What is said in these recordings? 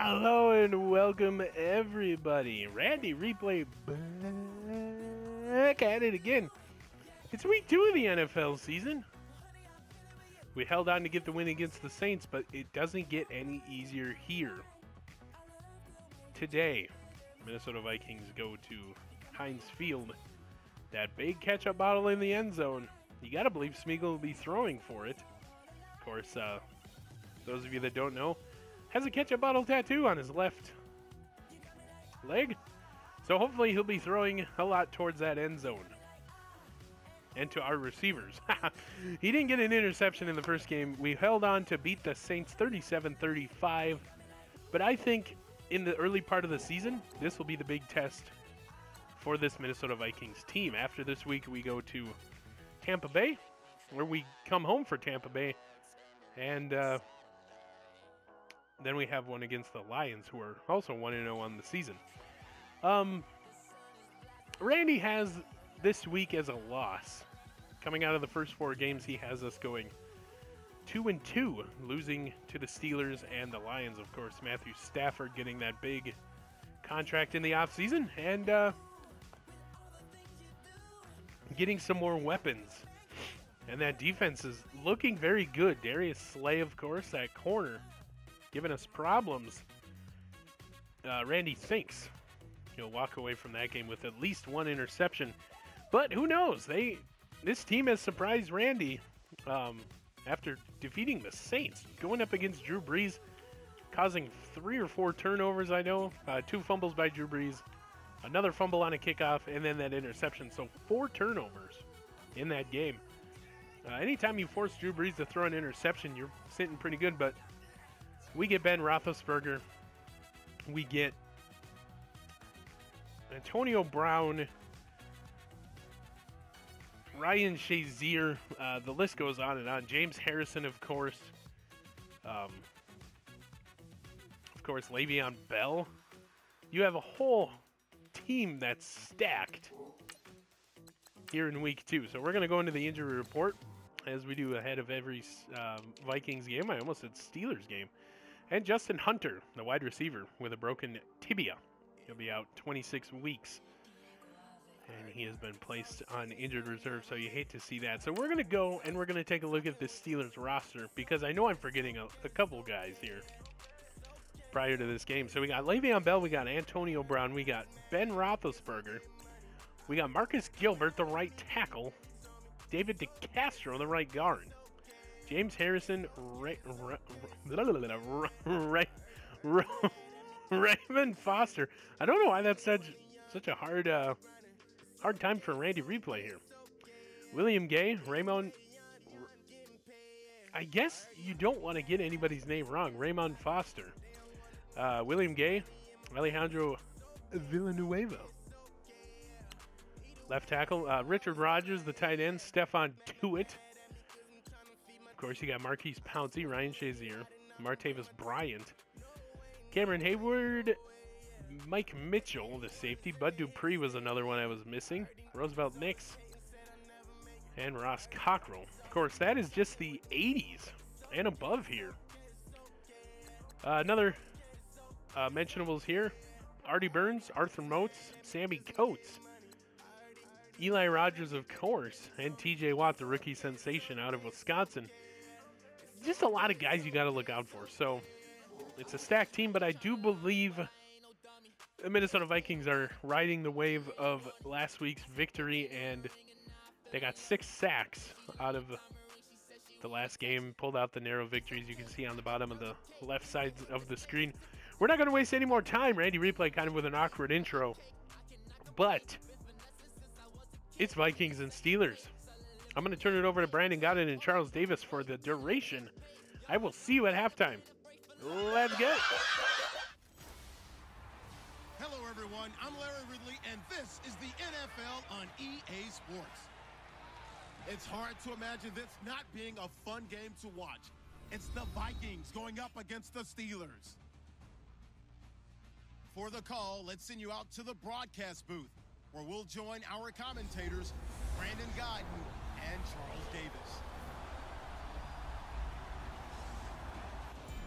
Hello and welcome everybody. Randy Replay back at it again. It's week 2 of the NFL season. We held on to get the win against the Saints, but it doesn't get any easier here. Today, Minnesota Vikings go to Heinz Field. That big ketchup bottle in the end zone. You gotta believe Smeagol will be throwing for it. Of course, those of you that don't know, has a ketchup bottle tattoo on his left leg. So hopefully he'll be throwing a lot towards that end zone. And to our receivers. He didn't get an interception in the first game. We held on to beat the Saints 37-35. But I think in the early part of the season, this will be the big test for this Minnesota Vikings team. After this week, we go to Tampa Bay, where we come home for Tampa Bay. And then we have one against the Lions, who are also 1-0 on the season. Randy has this week as a loss. Coming out of the first 4 games, he has us going 2-2, losing to the Steelers and the Lions. Of course, Matthew Stafford getting that big contract in the offseason and getting some more weapons. And that defense is looking very good. Darius Slay, of course, that corner, giving us problems. Randy thinks he'll walk away from that game with at least 1 interception. But who knows? This team has surprised Randy after defeating the Saints. Going up against Drew Brees, causing 3 or 4 turnovers, I know. 2 fumbles by Drew Brees, another fumble on a kickoff, and then that interception. So 4 turnovers in that game. Anytime you force Drew Brees to throw an interception, you're sitting pretty good, but we get Ben Roethlisberger. We get Antonio Brown, Ryan Shazier. The list goes on and on. James Harrison, of course. Of course, Le'Veon Bell. You have a whole team that's stacked here in week 2. So we're going to go into the injury report as we do ahead of every Vikings game. I almost said Steelers game. And Justin Hunter, the wide receiver, with a broken tibia. He'll be out 26 weeks. And he has been placed on injured reserve, so you hate to see that. So we're going to go and we're going to take a look at this Steelers roster, because I know I'm forgetting a couple guys here prior to this game. So we got Le'Veon Bell, we got Antonio Brown, we got Ben Roethlisberger, we got Marcus Gilbert, the right tackle, David DeCastro, the right guard, James Harrison, Raymond Foster. I don't know why that's such a hard time for Randy Replay here. William Gay, Raymond. I guess you don't want to get anybody's name wrong. Raymond Foster, William Gay, Alejandro Villanueva. Left tackle, Richard Rodgers, the tight end, Stephon Tuitt. Of course, you got Marquise Pouncey, Ryan Shazier, Martavis Bryant, Cameron Hayward, Mike Mitchell, the safety. Bud Dupree was another one I was missing. Roosevelt Nix, and Ross Cockrell. Of course, that is just the 80s and above here. Another mentionables here. Artie Burns, Arthur Moats, Sammy Coates, Eli Rogers, of course, and TJ Watt, the rookie sensation out of Wisconsin. Just a lot of guys you got to look out for. So it's a stacked team, but I do believe the Minnesota Vikings are riding the wave of last week's victory, and they got 6 sacks out of the last game, pulled out the narrow victories you can see on the bottom of the left side of the screen. We're not going to waste any more time. Randy Replay kind of with an awkward intro, but it's Vikings and Steelers. I'm going to turn it over to Brandon Godden and Charles Davis for the duration. I will see you at halftime. Let's go. Hello, everyone. I'm Larry Ridley, and this is the NFL on EA Sports. It's hard to imagine this not being a fun game to watch. It's the Vikings going up against the Steelers. For the call, let's send you out to the broadcast booth, where we'll join our commentators, Brandon Godden and Charles Davis.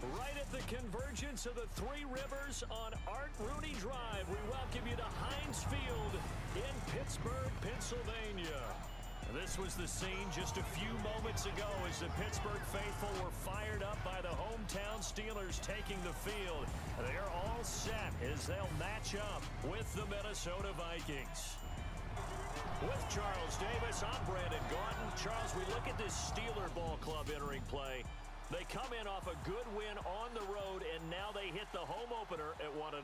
Right at the convergence of the Three Rivers on Art Rooney Drive, we welcome you to Heinz Field in Pittsburgh, Pennsylvania. This was the scene just a few moments ago as the Pittsburgh faithful were fired up by the hometown Steelers taking the field. They're all set as they'll match up with the Minnesota Vikings. With Charles Davis, I'm Brandon Gaudin. Charles, we look at this Steeler ball club entering play. They come in off a good win on the road, and now they hit the home opener at 1-0.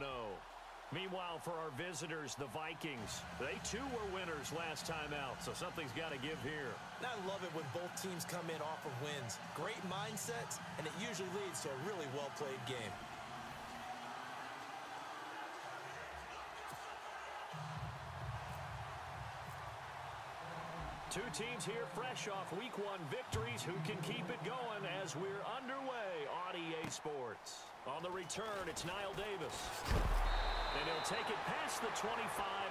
Meanwhile, for our visitors, the Vikings, they too were winners last time out, so something's got to give here. And I love it when both teams come in off of wins. Great mindsets, and it usually leads to a really well-played game. Two teams here fresh off Week 1 victories who can keep it going as we're underway on EA Sports. On the return, it's Niall Davis. And he'll take it past the 25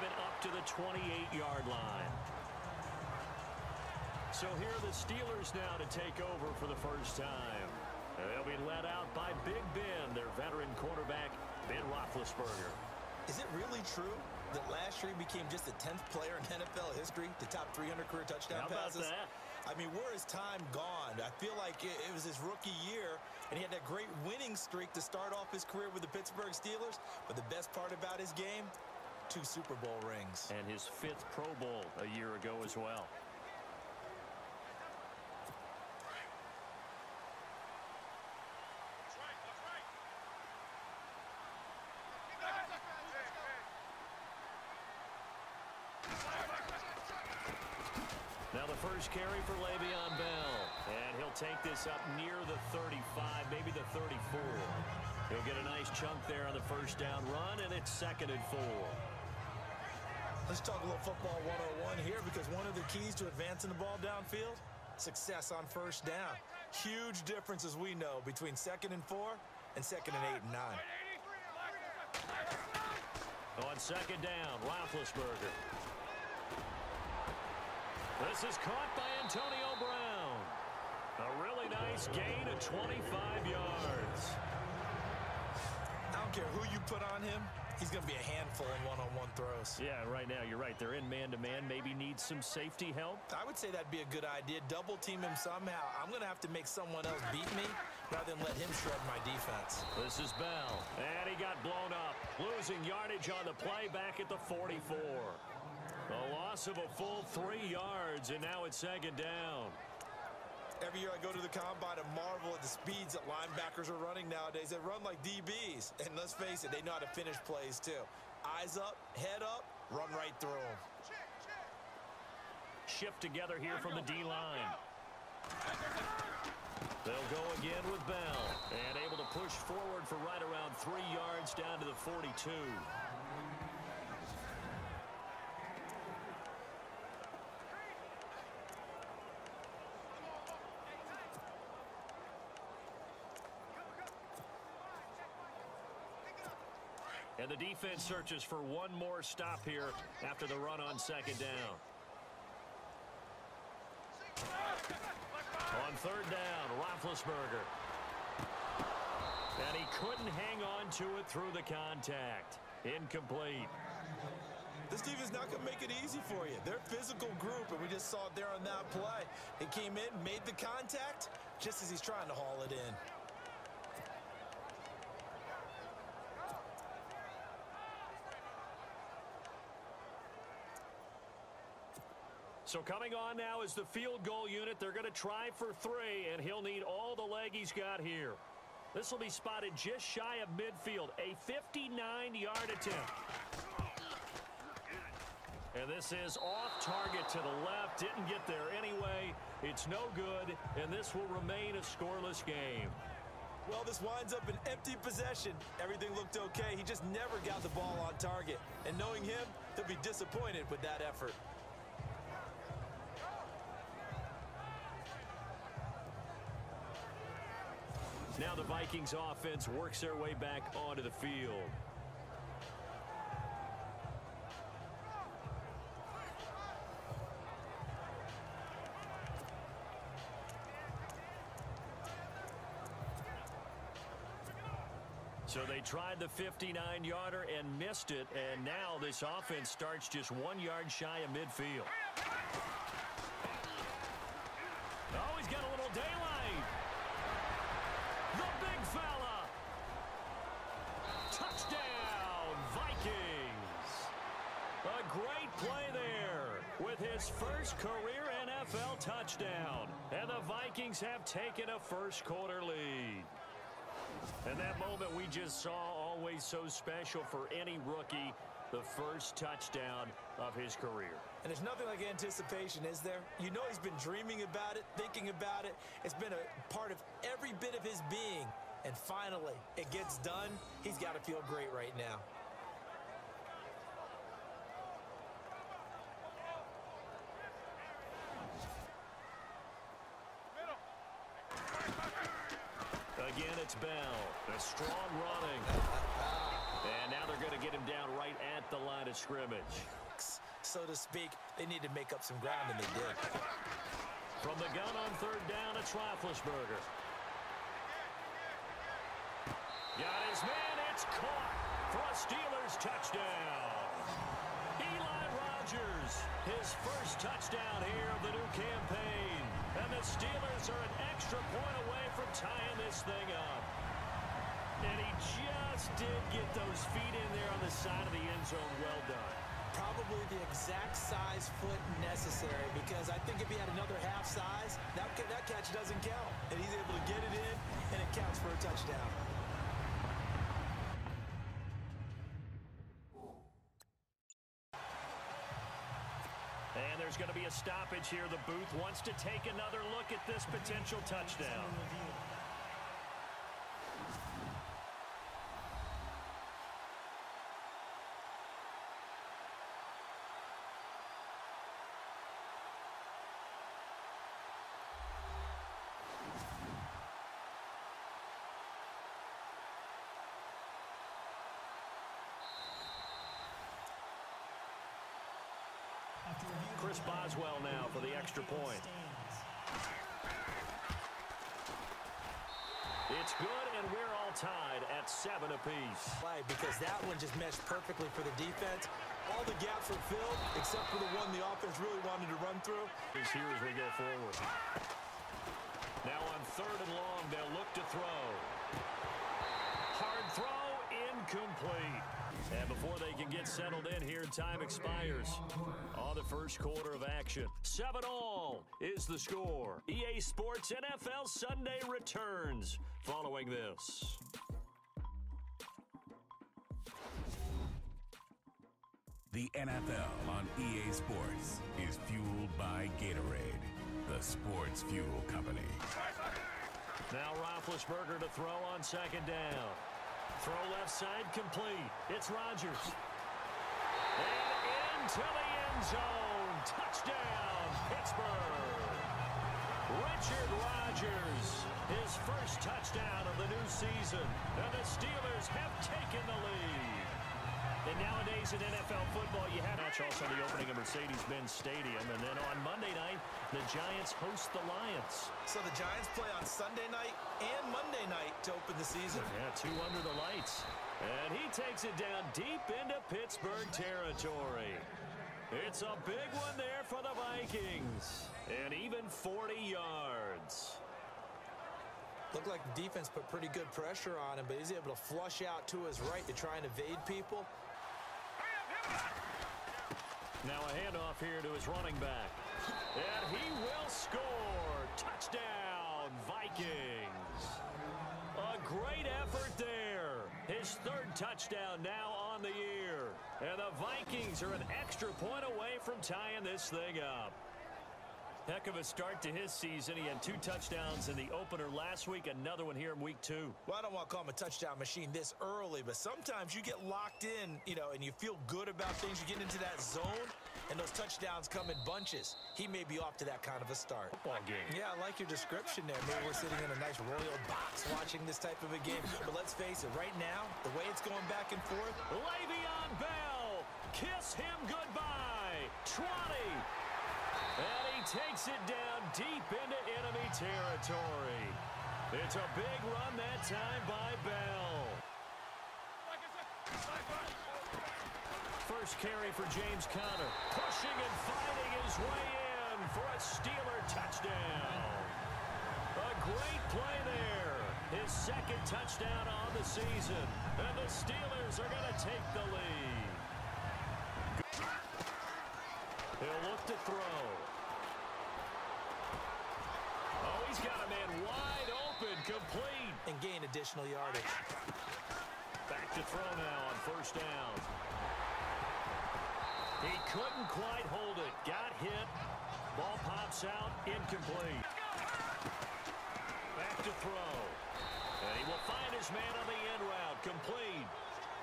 and up to the 28-yard line. So here are the Steelers now to take over for the first time. They'll be led out by Big Ben, their veteran quarterback, Ben Roethlisberger. Is it really true that last year he became just the 10th player in NFL history to top 300 career touchdown passes? How about that? I mean, where is time gone? I feel like it was his rookie year, and he had that great winning streak to start off his career with the Pittsburgh Steelers. But the best part about his game, 2 Super Bowl rings. And his 5th Pro Bowl a year ago as well. Now the first carry for Le'Veon Bell. And he'll take this up near the 35, maybe the 34. He'll get a nice chunk there on the first down run, and it's 2nd and 4. Let's talk a little football 101 here, because one of the keys to advancing the ball downfield, success on first down. Huge difference, as we know, between 2nd and 4 and 2nd and 8 and 9. On 2nd down, Roethlisberger. This is caught by Antonio Brown. A really nice gain of 25 yards. I don't care who you put on him, he's going to be a handful in one-on-one throws. Yeah, right now, you're right. They're in man-to-man. Maybe needs some safety help. I would say that'd be a good idea. Double team him somehow. I'm going to have to make someone else beat me rather than let him shred my defense. This is Bell. And he got blown up. Losing yardage on the play back at the 44. A loss of a full 3 yards, and now it's 2nd down. Every year I go to the combine and marvel at the speeds that linebackers are running nowadays. They run like DBs. And let's face it, they know how to finish plays too. Eyes up, head up, run right through them. Shift together here from the D-line. They'll go again with Bell. And able to push forward for right around 3 yards down to the 42. And the defense searches for one more stop here after the run on 2nd down. On 3rd down, Roethlisberger. And he couldn't hang on to it through the contact. Incomplete. This team is not going to make it easy for you. They're a physical group, and we just saw it there on that play. He came in, made the contact, just as he's trying to haul it in. So coming on now is the field goal unit. They're going to try for 3, and he'll need all the leg he's got here. This will be spotted just shy of midfield. A 59-yard attempt. And this is off target to the left. Didn't get there anyway. It's no good, and this will remain a scoreless game. Well, this winds up an empty possession. Everything looked okay. He just never got the ball on target. And knowing him, he'll be disappointed with that effort. Now the Vikings offense works their way back onto the field. So they tried the 59-yarder and missed it, and now this offense starts just 1 yard shy of midfield. Oh, he's got a little daylight. The big fella. Touchdown, Vikings. A great play there with his first career NFL touchdown. And the Vikings have taken a first-quarter lead. And that moment we just saw, always so special for any rookie, the first touchdown of his career. And there's nothing like anticipation, is there? You know he's been dreaming about it, thinking about it. It's been a part of every bit of his being. And finally, it gets done. He's got to feel great right now. Again, it's Bell. A strong running. And now they're going to get him down right at the line of scrimmage. So to speak, they need to make up some ground, and they did. From the gun on third down, it's Roethlisberger. Got his man. It's caught for a Steelers touchdown. Eli Rogers, his first touchdown here of the new campaign. And the Steelers are an extra point away from tying this thing up. And he just did get those feet in there on the side of the end zone. Well done. Probably the exact size foot necessary, because I think if he had another half size, that catch doesn't count. And he's able to get it in, and it counts for a touchdown. And there's going to be a stoppage here. The booth wants to take another look at this potential touchdown. Chris Boswell now for the extra point. It's good, and we're all tied at 7 apiece. Because that one just meshed perfectly for the defense. All the gaps were filled, except for the one the offense really wanted to run through. Is here as we go forward. Now on third and long, they'll look to throw. Hard throw, incomplete. And before they can get settled in here, time expires on the first quarter of action. 7-all is the score. EA Sports NFL Sunday returns following this. The NFL on EA Sports is fueled by Gatorade, the sports fuel company. Now Roethlisberger to throw on second down. Throw left side complete. It's Rodgers. And into the end zone. Touchdown, Pittsburgh. Richard Rodgers, his first touchdown of the new season. And the Steelers have taken the lead. And nowadays in NFL football, you have match also the opening of Mercedes-Benz Stadium. And then on Monday night, the Giants host the Lions. So the Giants play on Sunday night and Monday night to open the season. Yeah, 2 under the lights. And he takes it down deep into Pittsburgh territory. It's a big one there for the Vikings. And even 40 yards. Looked like the defense put pretty good pressure on him, but he's able to flush out to his right to try and evade people. Now a handoff here to his running back. And he will score. Touchdown, Vikings. A great effort there. His third touchdown now on the year. And the Vikings are an extra point away from tying this thing up. Heck of a start to his season. He had 2 touchdowns in the opener last week, another one here in week 2. Well, I don't want to call him a touchdown machine this early, but sometimes you get locked in, and you feel good about things. You get into that zone, and those touchdowns come in bunches. He may be off to that kind of a start. Football game. Yeah, I like your description there. Maybe we're sitting in a nice royal box watching this type of a game. But let's face it, right now, the way it's going back and forth. Le'Veon Bell, kiss him goodbye. 20. And he takes it down deep into enemy territory. It's a big run that time by Bell. First carry for James Conner. Pushing and fighting his way in for a Steeler touchdown. A great play there. His second touchdown on the season. And the Steelers are going to take the lead. He'll look to throw. Oh, he's got a man wide open, complete. And gain additional yardage. Back to throw now on first down. He couldn't quite hold it. Got hit. Ball pops out. Incomplete. Back to throw. And he will find his man on the end route. Complete.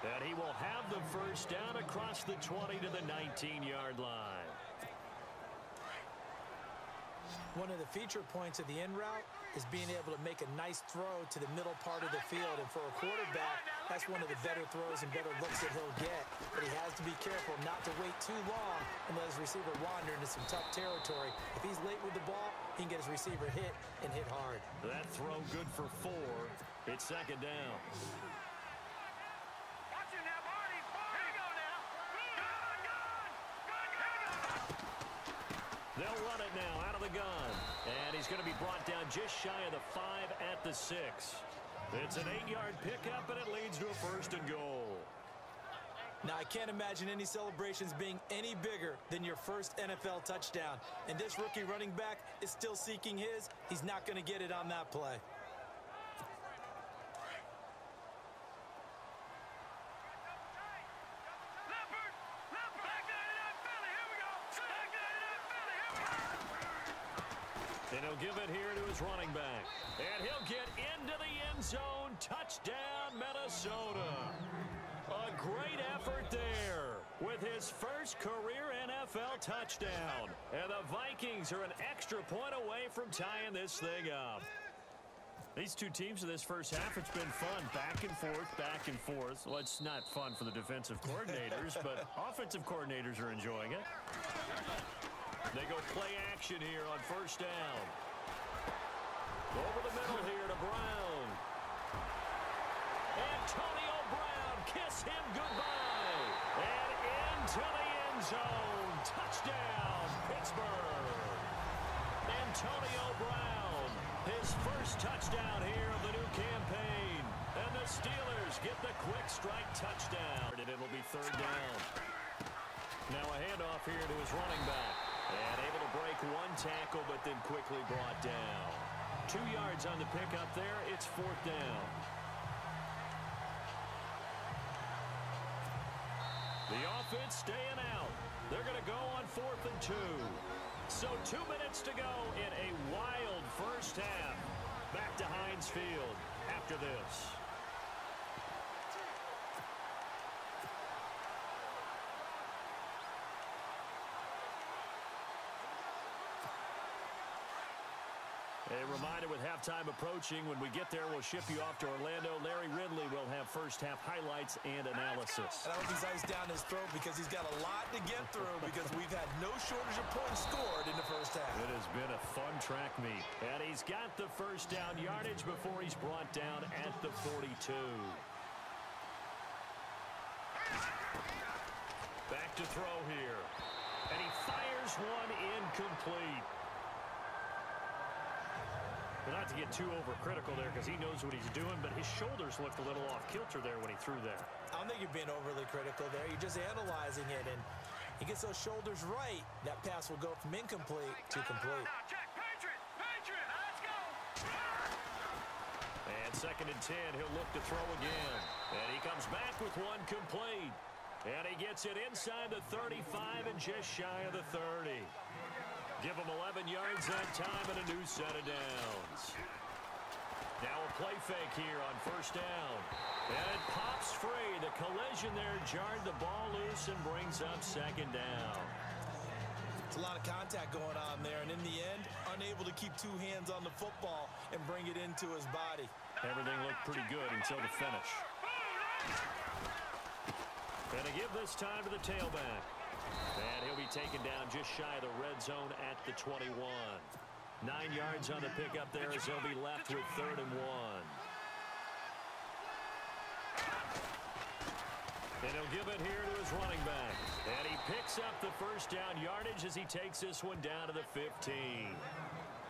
And he will have the first down across the 20 to the 19-yard line. One of the feature points of the in route is being able to make a nice throw to the middle part of the field. And for a quarterback, that's one of the better throws and better looks that he'll get. But he has to be careful not to wait too long and let his receiver wander into some tough territory. If he's late with the ball, he can get his receiver hit and hit hard. That throw good for 4. It's second down. They'll run it now out of the gun. And he's going to be brought down just shy of the 5 at the 6. It's an 8-yard pickup, and it leads to a first and goal. Now, I can't imagine any celebrations being any bigger than your first NFL touchdown. And this rookie running back is still seeking his. He's not going to get it on that play. And he'll give it here to his running back. And he'll get into the end zone. Touchdown, Minnesota. A great effort there with his first career NFL touchdown. And the Vikings are an extra point away from tying this thing up. These two teams in this first half, it's been fun. Back and forth, back and forth. Well, it's not fun for the defensive coordinators, but offensive coordinators are enjoying it. They go play action here on first down. Over the middle here to Brown. Antonio Brown, kiss him goodbye. And into the end zone. Touchdown, Pittsburgh. Antonio Brown, his first touchdown here of the new campaign. And the Steelers get the quick strike touchdown. And it'll be third down. Now a handoff here to his running back. And able to break one tackle, but then quickly brought down. 2 yards on the pickup there. It's fourth down. The offense staying out. They're going to go on 4th and 2. So 2 minutes to go in a wild first half. Back to Heinz Field after this. A reminder with halftime approaching, when we get there, we'll ship you off to Orlando. Larry Ridley will have first-half highlights and analysis. And I hope he's iced down his throat because he's got a lot to get through because we've had no shortage of points scored in the first half. It has been a fun track meet. And he's got the first down yardage before he's brought down at the 42. Back to throw here. And he fires one incomplete. But not to get too overcritical there because he knows what he's doing, but his shoulders looked a little off kilter there when he threw that. I don't think you're being overly critical there. You're just analyzing it, and he gets those shoulders right. That pass will go from incomplete to complete. And second and 10, he'll look to throw again. And he comes back with one complete. And he gets it inside the 35 and just shy of the 30. Give him 11 yards that time and a new set of downs. Now a play fake here on first down. And it pops free. The collision there jarred the ball loose and brings up second down. It's a lot of contact going on there, and in the end, unable to keep two hands on the football and bring it into his body. Everything looked pretty good until the finish. And to give this time to the tailback. And he'll be taken down just shy of the red zone at the 21. 9 yards on the pickup there as he'll be left with 3rd and 1. And he'll give it here to his running back. And he picks up the first down yardage as he takes this one down to the 15.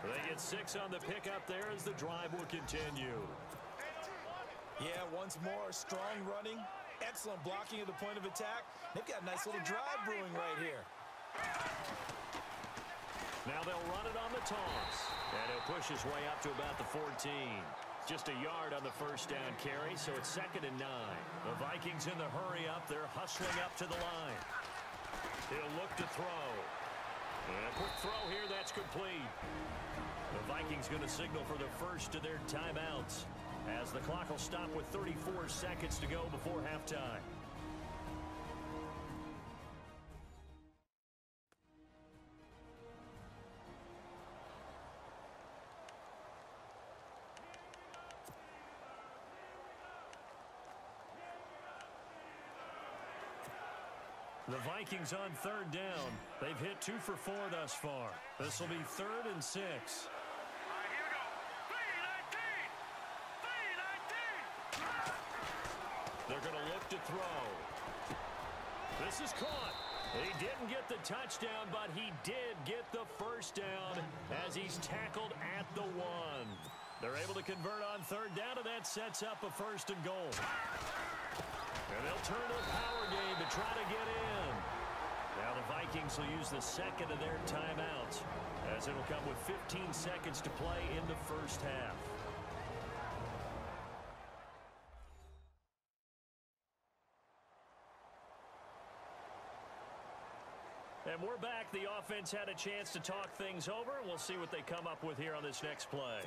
They get 6 on the pickup there as the drive will continue. Yeah, once more, strong running, excellent blocking at the point of attack. They've got a nice little drive brewing right here. Now they'll run it on the toss. And he'll push his way up to about the 14. Just a yard on the first down carry, so it's 2nd and 9. The Vikings in the hurry up. They're hustling up to the line. He'll look to throw. And a quick throw here, that's complete. The Vikings going to signal for the first of their timeouts as the clock will stop with 34 seconds to go before halftime. The Vikings on 3rd down. They've hit 2 for 4 thus far. This will be 3rd and 6. They're going to look to throw. This is caught. He didn't get the touchdown, but he did get the first down as he's tackled at the 1. They're able to convert on 3rd down, and that sets up a 1st and goal. And they'll turn to the power game to try to get in. Now the Vikings will use the 2nd of their timeouts as it'll come with 15 seconds to play in the first half. And we're back. The offense had a chance to talk things over, and we'll see what they come up with here on this next play.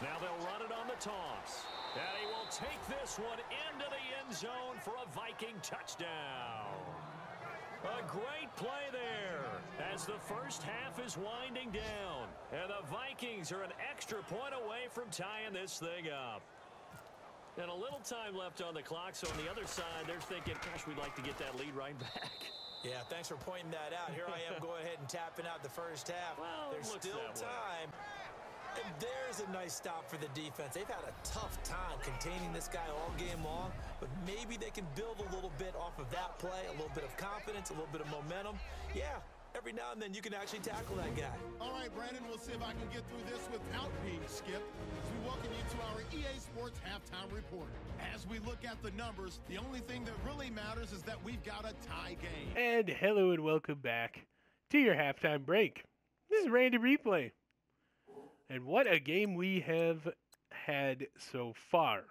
Now they'll run it on the toss. And he will take this one into the end zone for a Viking touchdown. A great play there as the first half is winding down. And the Vikings are an extra point away from tying this thing up. And a little time left on the clock, so on the other side, they're thinking, gosh, we'd like to get that lead right back. Yeah, thanks for pointing that out. Here I am going ahead and tapping out the first half. Well, there's still time. And there's a nice stop for the defense. They've had a tough time containing this guy all game long, but maybe they can build a little bit off of that play, a little bit of confidence, a little bit of momentum. Yeah, every now and then you can actually tackle that guy. All right, Brandon, we'll see if I can get through this without being skipped as we welcome you to our EA Sports Halftime Report. As we look at the numbers, the only thing that really matters is that we've got a tie game. And hello and welcome back to your halftime break. This is Randy Replay. And what a game we have had so far.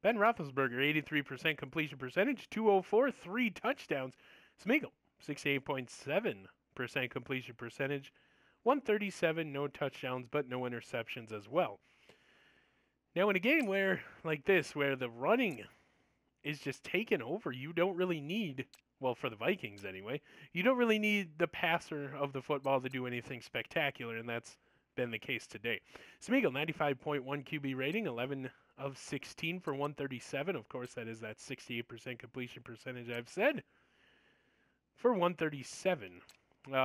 Ben Roethlisberger, 83% completion percentage, 204, 3 touchdowns. Smeagol, 68.7% completion percentage, 137, no touchdowns, but no interceptions as well. Now, in a game where, like this, where the running is just taken over, you don't really need, well, for the Vikings anyway, you don't really need the passer of the football to do anything spectacular, and that's been the case today. Smeagol, 95.1 QB rating, 11 of 16 for 137. Of course, that is that 68% completion percentage I've said. For 137.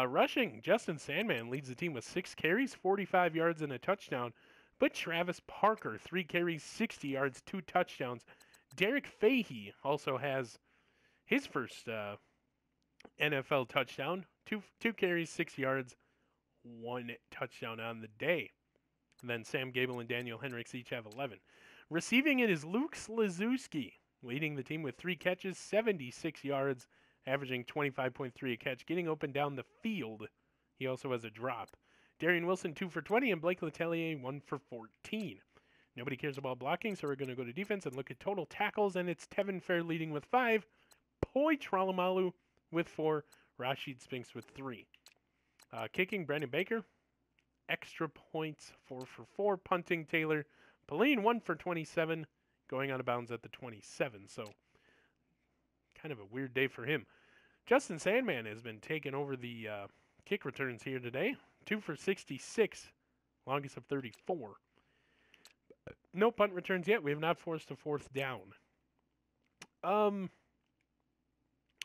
Rushing, Justin Sandman leads the team with 6 carries, 45 yards, and a touchdown. But Travis Parker, 3 carries, 60 yards, 2 touchdowns. Derek Fahey also has his first NFL touchdown. 2 carries, 6 yards, 1 touchdown on the day. And then Sam Gable and Daniel Henricks each have 11. Receiving it is Luke Slazewski, leading the team with 3 catches, 76 yards, averaging 25.3 a catch, getting open down the field. He also has a drop. Darian Wilson, 2 for 20, and Blake Letelier, 1 for 14. Nobody cares about blocking, so we're going to go to defense and look at total tackles, and it's Tevin Fair leading with 5, Poi Tralamalu with 4, Rashid Spinks with 3. Kicking, Brandon Baker, extra points, 4 for 4. Punting, Taylor Pauline, 1 for 27, going out of bounds at the 27. So, kind of a weird day for him. Justin Sandman has been taking over the kick returns here today. 2 for 66, longest of 34. No punt returns yet. We have not forced a 4th down.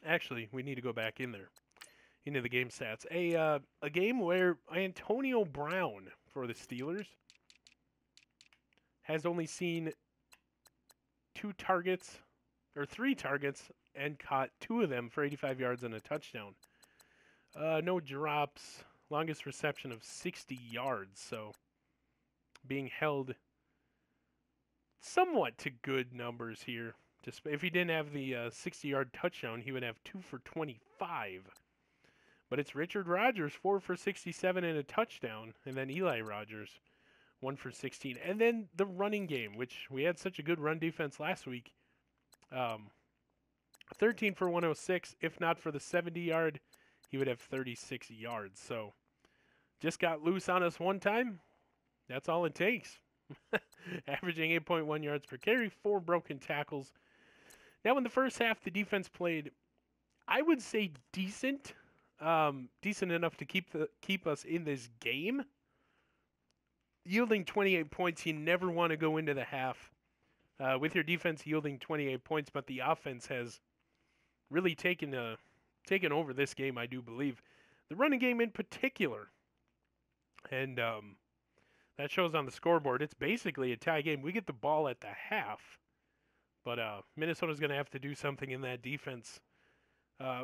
Actually, we need to go back in there, into the game stats. A game where Antonio Brown for the Steelers has only seen 3 targets, and caught 2 of them for 85 yards and a touchdown. No drops, longest reception of 60 yards, so being held somewhat to good numbers here. Just if he didn't have the 60-yard touchdown, he would have 2 for 25. But it's Richard Rodgers, 4 for 67 and a touchdown, and then Eli Rogers, 1 for 16. And then the running game, which we had such a good run defense last week. 13 for 106. If not for the 70-yard, he would have 36 yards. So just got loose on us one time. That's all it takes. Averaging 8.1 yards per carry, 4 broken tackles. Now in the first half, the defense played, I would say, decent. Decent enough to keep us in this game. Yielding 28 points, you never want to go into the half with your defense yielding 28 points, but the offense has really taken over this game, I do believe. The running game in particular. And that shows on the scoreboard. It's basically a tie game. We get the ball at the half, but Minnesota's going to have to do something in that defense.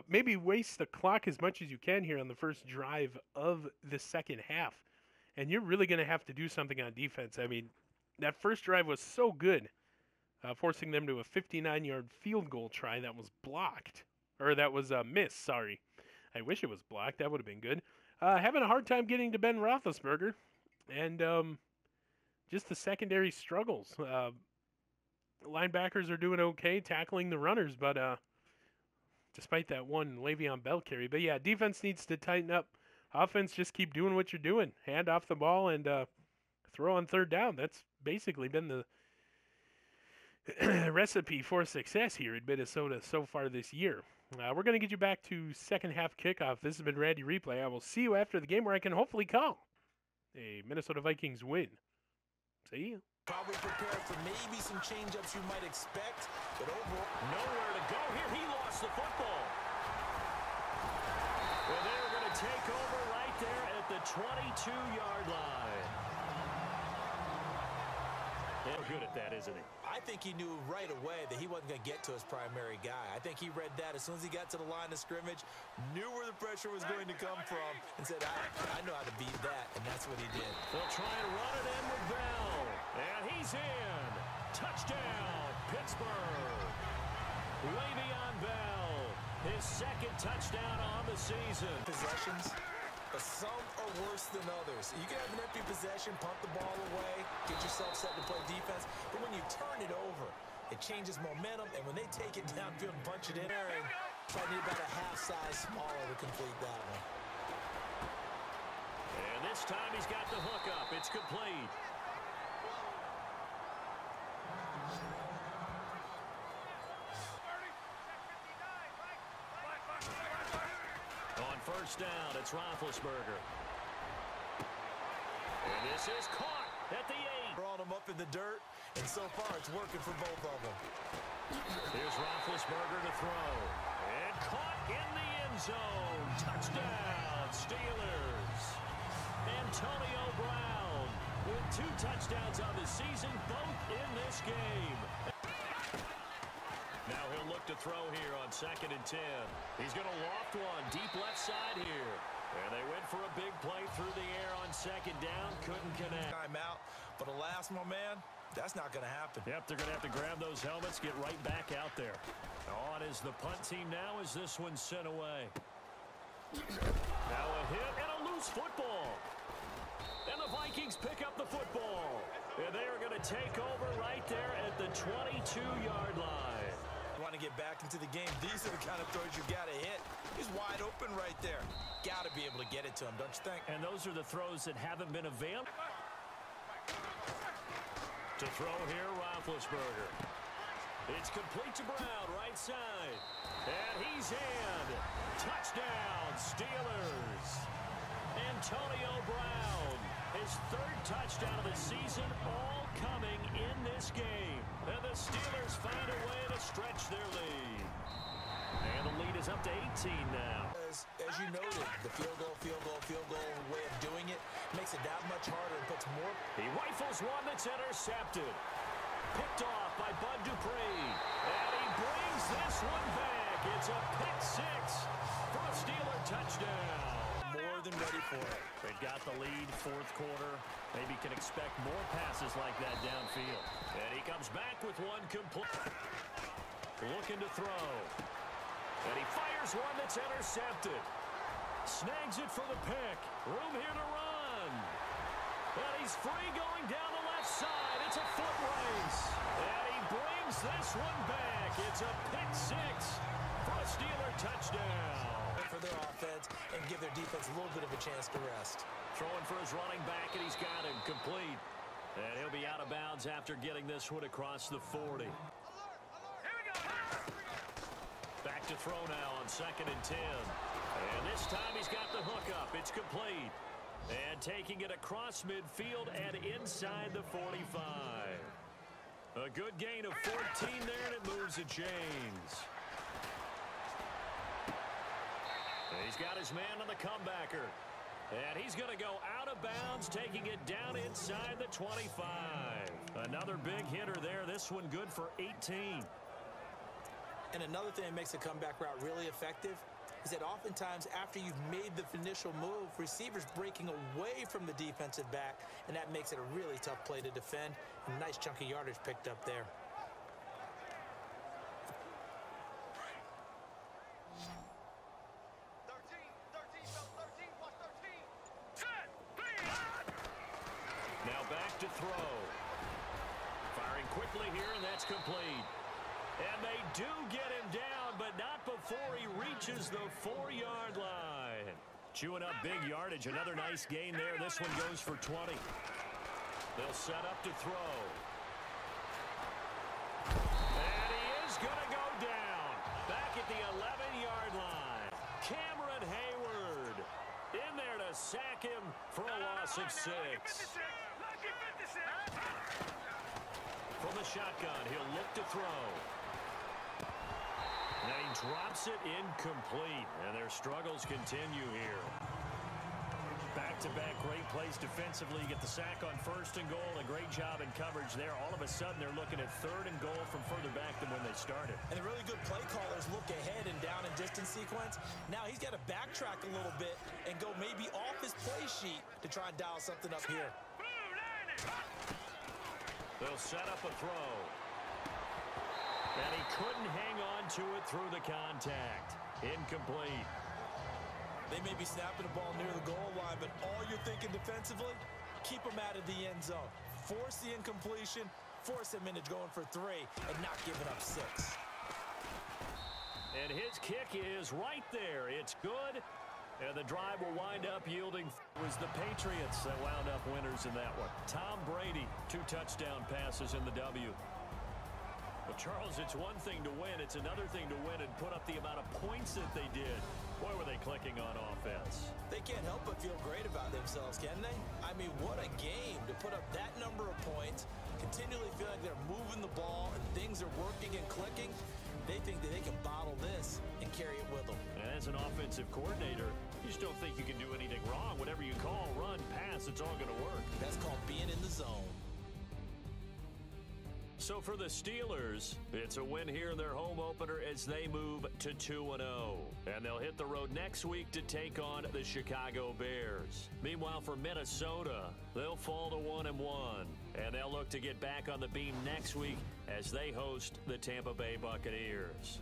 Maybe waste the clock as much as you can here on the first drive of the second half. And you're really going to have to do something on defense. I mean, that first drive was so good, forcing them to a 59-yard field goal try that was blocked. Or that was missed, sorry. I wish it was blocked. That would have been good. Having a hard time getting to Ben Roethlisberger. And just the secondary struggles. Linebackers are doing okay tackling the runners, but despite that one Le'Veon Bell carry. But yeah, defense needs to tighten up. Offense, just keep doing what you're doing. Hand off the ball and throw on third down. That's basically been the recipe for success here in Minnesota so far this year. We're going to get you back to second half kickoff. This has been Randy Replay. I will see you after the game where I can hopefully call a Minnesota Vikings win. See you. Probably prepared for maybe some change-ups you might expect, but overall, nowhere to go here. He lost the football. Well, they're going to take over right there at the 22-yard line. He's good at that, isn't he? I think he knew right away that he wasn't going to get to his primary guy. I think he read that as soon as he got to the line of scrimmage, knew where the pressure was going to come from, and said, I know how to beat that, and that's what he did. They'll try and run it in with Bell. And he's in. Touchdown, Pittsburgh. Le'Veon Bell, his second touchdown on the season. Possessions, but some are worse than others. You can have an empty possession, punt the ball away, get yourself set to play defense, but when you turn it over, it changes momentum, and when they take it downfield and punch it in there, and probably need about a half size smaller to complete that one. And this time he's got the hook up. It's complete. On first down, it's Roethlisberger. And this is caught at the 8. Brought him up in the dirt, and so far it's working for both of them. Here's Roethlisberger to throw. And caught in the end zone. Touchdown, Steelers. Antonio Brown with 2 touchdowns on the season, both in this game. Now he'll look to throw here on 2nd and 10. He's going to loft one deep left side here. And they went for a big play through the air on 2nd down. Couldn't connect. Timeout, but alas, my man, that's not going to happen. Yep, they're going to have to grab those helmets, get right back out there. On is the punt team now as this one's sent away. Now a hit and a loose football. And the Vikings pick up the football. And they are going to take over right there at the 22-yard line. Want to get back into the game. These are the kind of throws you got to hit. He's wide open right there. Got to be able to get it to him, don't you think? And those are the throws that haven't been available. To throw here, Roethlisberger. It's complete to Brown, right side. And he's in. Touchdown, Steelers. Antonio Brown, his 3rd touchdown of the season, all coming in this game. And the Steelers find a way to stretch their lead. And the lead is up 19 now. As you noted, the field goal way of doing it makes it that much harder and puts more. He rifles one that's intercepted. Picked off by Bud Dupree. And he brings this one back. It's a pick six for a Steeler touchdown. More than ready for it. They've got the lead, fourth quarter. Maybe can expect more passes like that downfield. And he comes back with one complete. Looking to throw. And he fires one that's intercepted. Snags it for the pick. Room here to run. And he's free going down the left side. It's a foot race. And he brings this one back. It's a pick six for a Steeler touchdown. For their offense and give their defense a little bit of a chance to rest. Throwing for his running back, and he's got him complete. And he'll be out of bounds after getting this one across the 40. Back to throw now on 2nd and 10. And this time he's got the hook up. It's complete. And taking it across midfield and inside the 45. A good gain of 14 there, and it moves the chains. And he's got his man on the comebacker. And he's going to go out of bounds, taking it down inside the 25. Another big hitter there. This one good for 18. And another thing that makes a comeback route really effective is that oftentimes after you've made the initial move, receivers breaking away from the defensive back, and that makes it a really tough play to defend. A nice chunk of yardage picked up there. Now back to throw. Firing quickly here, and that's complete. And they do get him down, but not before he reaches the 4-yard line. Chewing up big yardage. Another nice gain there. This one goes for 20. They'll set up to throw. And he is going to go down. Back at the 11-yard line. Cameron Hayward in there to sack him for a loss of 6. From the shotgun, he'll look to throw. And he drops it incomplete, and their struggles continue here. Back-to-back great plays defensively. You get the sack on 1st and goal. A great job in coverage there. All of a sudden, they're looking at 3rd and goal from further back than when they started. And the really good play callers look ahead and down in distance sequence. Now he's got to backtrack a little bit and go maybe off his play sheet to try and dial something up here. They'll set up a throw. And he couldn't hang on to it through the contact. Incomplete. They may be snapping the ball near the goal line, but all you're thinking defensively, keep them out of the end zone. Force the incompletion, force him into going for 3, and not giving up 6. And his kick is right there. It's good. And the drive will wind up yielding. It was the Patriots that wound up winners in that one. Tom Brady, 2 touchdown passes in the W. But Charles, it's one thing to win. It's another thing to win and put up the amount of points that they did. Boy, were they clicking on offense. They can't help but feel great about themselves, can they? I mean, what a game to put up that number of points, continually feel like they're moving the ball and things are working and clicking. They think that they can bottle this and carry it with them. And as an offensive coordinator, you just don't think you can do anything wrong. Whatever you call, run, pass, it's all going to work. That's called being in the zone. So for the Steelers, it's a win here in their home opener as they move to 2-0. And they'll hit the road next week to take on the Chicago Bears. Meanwhile, for Minnesota, they'll fall to 1-1. And they'll look to get back on the beam next week as they host the Tampa Bay Buccaneers.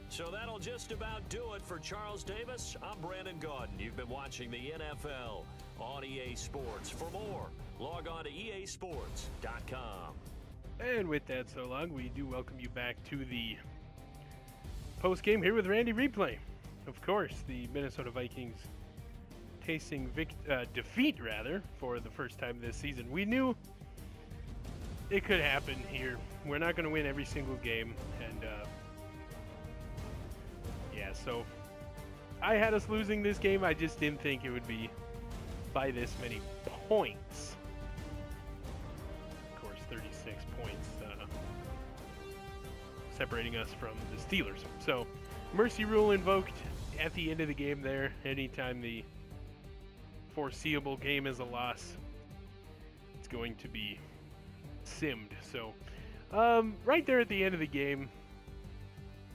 So that'll just about do it for Charles Davis. I'm Brandon Gaudin. You've been watching the NFL on EA Sports. For more, log on to easports.com. And with that so long, we do welcome you back to the post-game here with Randy Replay. Of course, the Minnesota Vikings tasting defeat, for the first time this season. We knew it could happen here. We're not going to win every single game, and yeah, so I had us losing this game. I just didn't think it would be by this many points. Of course, 36 points separating us from the Steelers. So Mercy rule invoked at the end of the game there. Anytime the foreseeable game is a loss, it's going to be simmed. So, right there at the end of the game,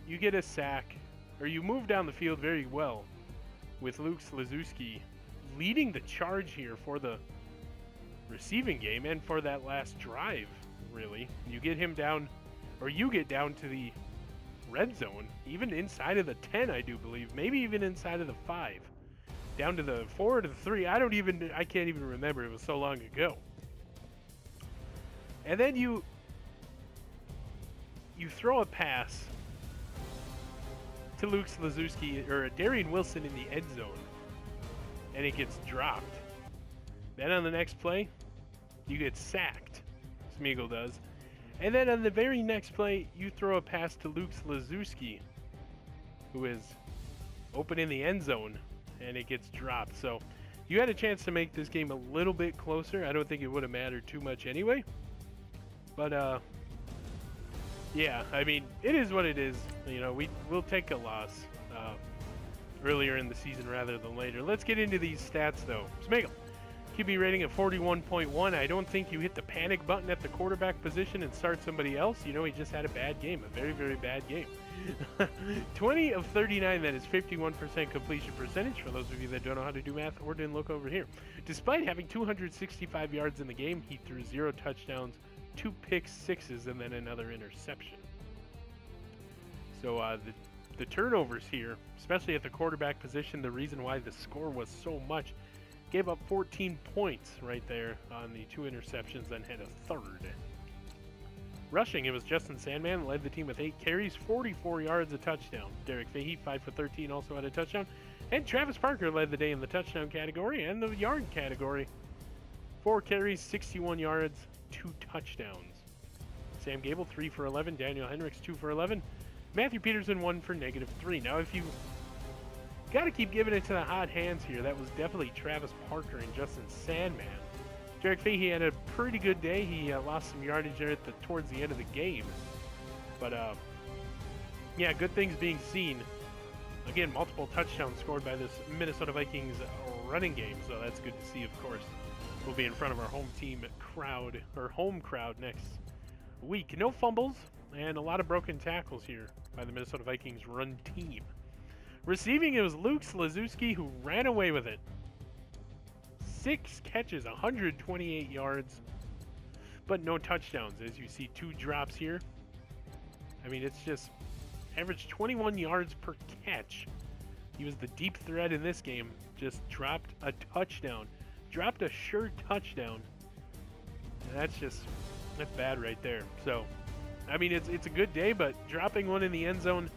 you get a sack, or you move down the field very well with Luke Slazewski leading the charge here for the receiving game and for that last drive, really. You get him down, or you get down to the red zone, even inside of the 10, I do believe, maybe even inside of the 5, down to the 4 to the 3. I can't even remember. It was so long ago. And then you throw a pass to Luke Slazewski, or Darian Wilson in the end zone, and it gets dropped. Then on the next play, you get sacked. Smeagol does. And then on the very next play, you throw a pass to Luke Slazewski, who is open in the end zone, and it gets dropped. So you had a chance to make this game a little bit closer. I don't think it would have mattered too much anyway. But, yeah, I mean, it is what it is. You know, we'll take a loss earlier in the season rather than later. Let's get into these stats, though. Smeagol, QB rating of 41.1. I don't think you hit the panic button at the quarterback position and start somebody else. You know, he just had a bad game, a very, very bad game. 20 of 39, that is 51% completion percentage. For those of you that don't know how to do math or didn't look over here. Despite having 265 yards in the game, he threw 0 touchdowns, 2 pick sixes, and then another interception. So the turnovers here, especially at the quarterback position, the reason why the score was so much, gave up 14 points right there on the 2 interceptions, then had a third. Rushing, it was Justin Sandman, led the team with 8 carries, 44 yards, a touchdown. Derek Fahey, 5 for 13, also had a touchdown. And Travis Parker led the day in the touchdown category and the yard category. 4 carries, 61 yards, 2 touchdowns. Sam Gable, 3 for 11. Daniel Hendricks, 2 for 11. Matthew Peterson, 1 for -3. Now, if you got to keep giving it to the hot hands here, that was definitely Travis Parker and Justin Sandman. Derek Fahey had a pretty good day. He lost some yardage there towards the end of the game. But, yeah, good things being seen. Again, multiple touchdowns scored by this Minnesota Vikings running game, so that's good to see, of course. We'll be in front of our home team crowd, or home crowd, next week. No fumbles, and a lot of broken tackles here by the Minnesota Vikings run team. Receiving, it was Luke Slazewski who ran away with it. 6 catches, 128 yards, but no touchdowns. As you see, 2 drops here. I mean, it's just averaged 21 yards per catch. He was the deep threat in this game. Just dropped a touchdown. Dropped a sure touchdown. And that's bad right there. So, I mean, it's a good day, but dropping one in the end zone,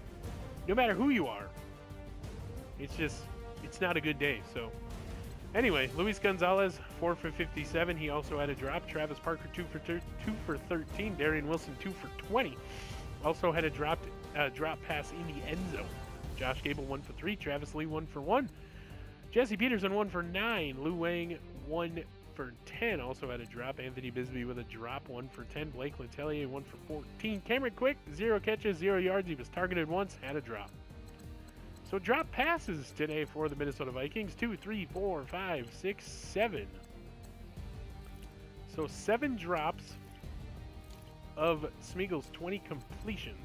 no matter who you are, it's not a good day. So, anyway, Luis Gonzalez, 4 for 57. He also had a drop. Travis Parker, 2 for 13. Darian Wilson, 2 for 20. Also had a drop pass in the end zone. Josh Gable, 1 for 3. Travis Lee, 1 for 1. Jesse Peterson, 1 for 9. Lou Wang, 1 for 10. Also had a drop. Anthony Bisbee with a drop, 1 for 10. Blake Letelier, 1 for 14. Cameron Quick, 0 catches, 0 yards. He was targeted once, had a drop. So drop passes today for the Minnesota Vikings. 2, 3, 4, 5, 6, 7. So 7 drops of Smeagol's 20 completions.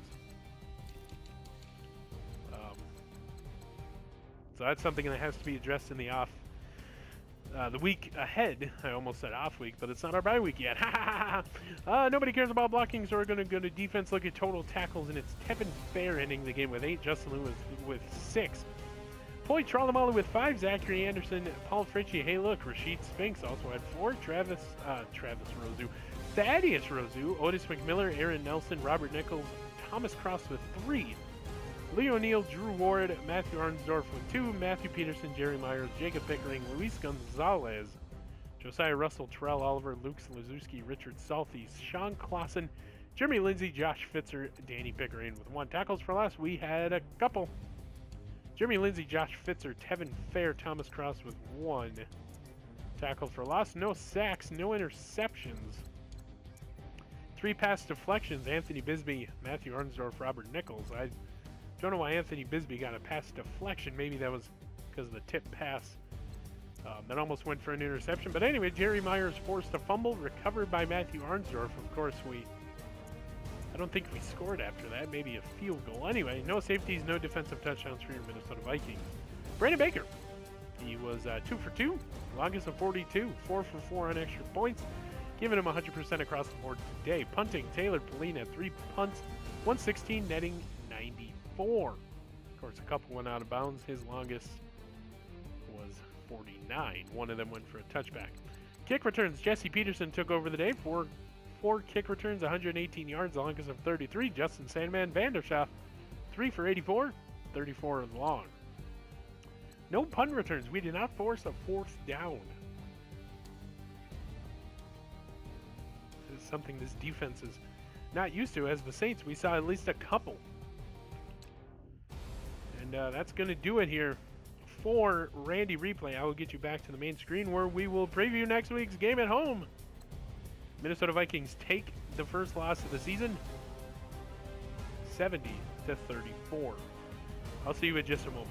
So that's something that has to be addressed in the week ahead. I almost said off week, but it's not our bye week yet. Nobody cares about blocking, so we're going to go to defense, look at total tackles, and it's Tevin Fair ending the game with 8, Justin Lewis with 6. Floyd Trollamalu with 5, Zachary Anderson, Paul Fritchie, hey look, Rashid Spinks also had 4, Travis Rosu, Thaddeus Rosu, Otis McMiller, Aaron Nelson, Robert Nichols, Thomas Cross with 3, Leo Neal, Drew Ward, Matthew Arnsdorf with 2, Matthew Peterson, Jerry Myers, Jacob Pickering, Luis Gonzalez, Josiah Russell, Terrell Oliver, Luke Slazewski, Richard Salthies, Sean Clausen, Jeremy Lindsay, Josh Fitzer, Danny Pickering with 1. Tackles for loss, we had a couple. Jeremy Lindsay, Josh Fitzer, Tevin Fair, Thomas Cross with 1. Tackles for loss, no sacks, no interceptions. 3 pass deflections, Anthony Bisbee, Matthew Arnsdorf, Robert Nichols. I Don't know why Anthony Bisbee got a pass deflection. Maybe that was because of the tip pass. That almost went for an interception. But anyway, Jerry Myers forced a fumble, recovered by Matthew Arnsdorf. Of course, I don't think we scored after that. Maybe a field goal. Anyway, no safeties, no defensive touchdowns for your Minnesota Vikings. Brandon Baker, he was 2 for 2, longest of 42, 4 for 4 on extra points, giving him 100% across the board today. Punting, Taylor Pauline had 3 punts, 116, netting 94. Of course, a couple went out of bounds. His longest was 49. One of them went for a touchback. Kick returns, Jesse Peterson took over the day. Four kick returns, 118 yards, longest of 33. Justin Sandman Vanderschaft, 3 for 84, 34 long. No punt returns. We did not force a 4th down. This is something this defense is not used to. As the Saints, we saw at least a couple. And that's going to do it here for Randy Replay. I will get you back to the main screen where we will preview next week's game at home. Minnesota Vikings take the first loss of the season, 70-34. I'll see you in just a moment.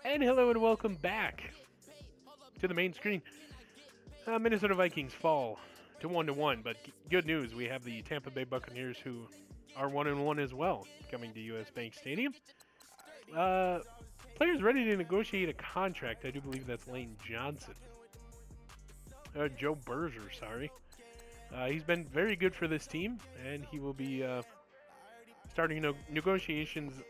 And hello and welcome back to the main screen. Minnesota Vikings fall to 1-1, but good news, we have the Tampa Bay Buccaneers who are 1-1 as well, coming to US Bank Stadium. Players ready to negotiate a contract. I do believe that's Lane Johnson. Joe Berger, sorry. He's been very good for this team, and he will be starting negotiations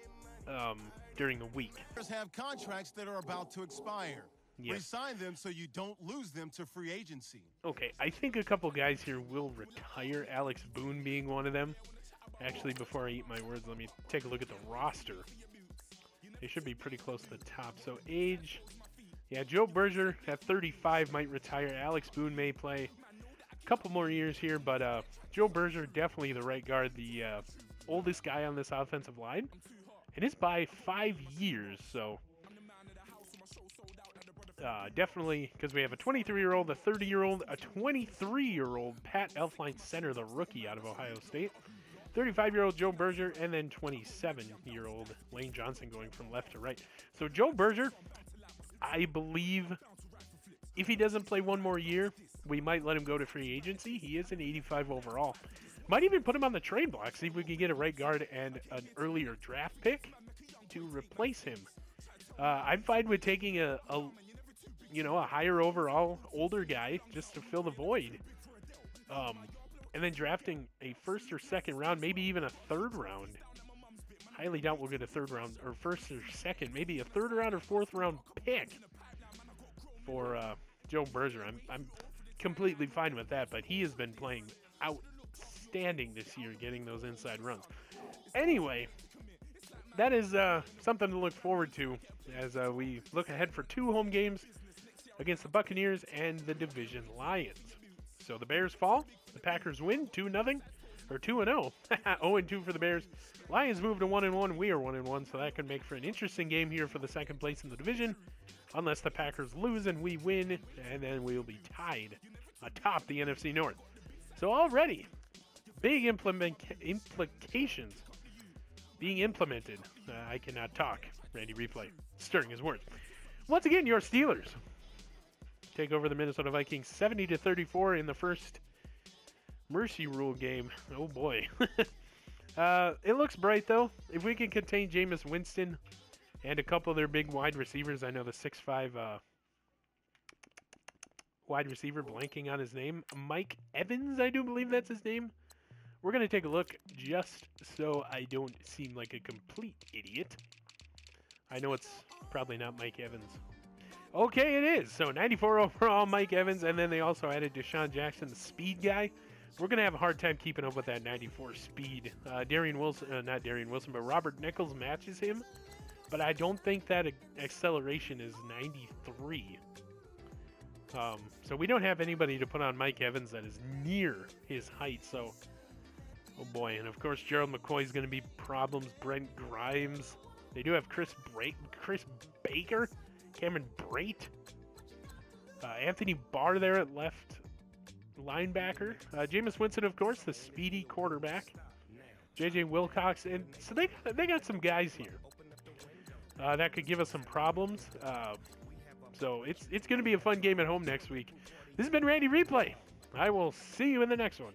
during the week. Have contracts that are about to expire. Yes. Resign them so you don't lose them to free agency. Okay, I think a couple guys here will retire, Alex Boone being one of them. Actually, before I eat my words, let me take a look at the roster. They should be pretty close to the top. So age, yeah, Joe Berger at 35 might retire. Alex Boone may play a couple more years here, but Joe Berger, definitely the right guard, the oldest guy on this offensive line. And it's by 5 years, so definitely, because we have a 23-year-old, a 30-year-old, a 23-year-old Pat Elflein center, the rookie out of Ohio State, 35-year-old Joe Berger, and then 27-year-old Lane Johnson going from left to right. So Joe Berger, I believe, if he doesn't play one more year, we might let him go to free agency. He is an 85 overall. Might even put him on the trade block, see if we can get a right guard and an earlier draft pick to replace him. I'm fine with taking a higher overall older guy just to fill the void. And then drafting a 1st or 2nd round, maybe even a 3rd round. Highly doubt we'll get a 3rd round or 1st or 2nd, maybe a 3rd round or 4th round pick for Joe Berger. I'm completely fine with that, but he has been playing outstanding this year, getting those inside runs. Anyway, that is something to look forward to as we look ahead for 2 home games against the Buccaneers and the division Lions. So the Bears fall, the Packers win 2-0, or 2-0, 0-2 for the Bears. Lions move to 1-1, we are 1-1, so that could make for an interesting game here for the 2nd place in the division, unless the Packers lose and we win, and then we'll be tied atop the NFC North. So already, big implications being implemented. I cannot talk. Randy Replay, stirring his words. Once again, your Steelers take over the Minnesota Vikings 70-34 in the first Mercy Rule game. Oh boy. It looks bright though. If we can contain Jameis Winston and a couple of their big wide receivers, I know the 6'5" wide receiver, blanking on his name, Mike Evans, I do believe that's his name. We're going to take a look just so I don't seem like a complete idiot. I know it's probably not Mike Evans. Okay, it is. So 94 overall, Mike Evans, and then they also added Deshaun Jackson, the speed guy. We're going to have a hard time keeping up with that 94 speed. Not Darian Wilson, but Robert Nichols matches him. But I don't think that acceleration is 93. So we don't have anybody to put on Mike Evans that is near his height. So, oh boy. And of course, Gerald McCoy is going to be problems. Brent Grimes. They do have Chris Baker. Cameron Brate. Anthony Barr there at left linebacker. Jameis Winston, of course, the speedy quarterback. J.J. Wilcox. And so they got some guys here. that could give us some problems. So it's going to be a fun game at home next week. This has been Randy Replay. I will see you in the next one.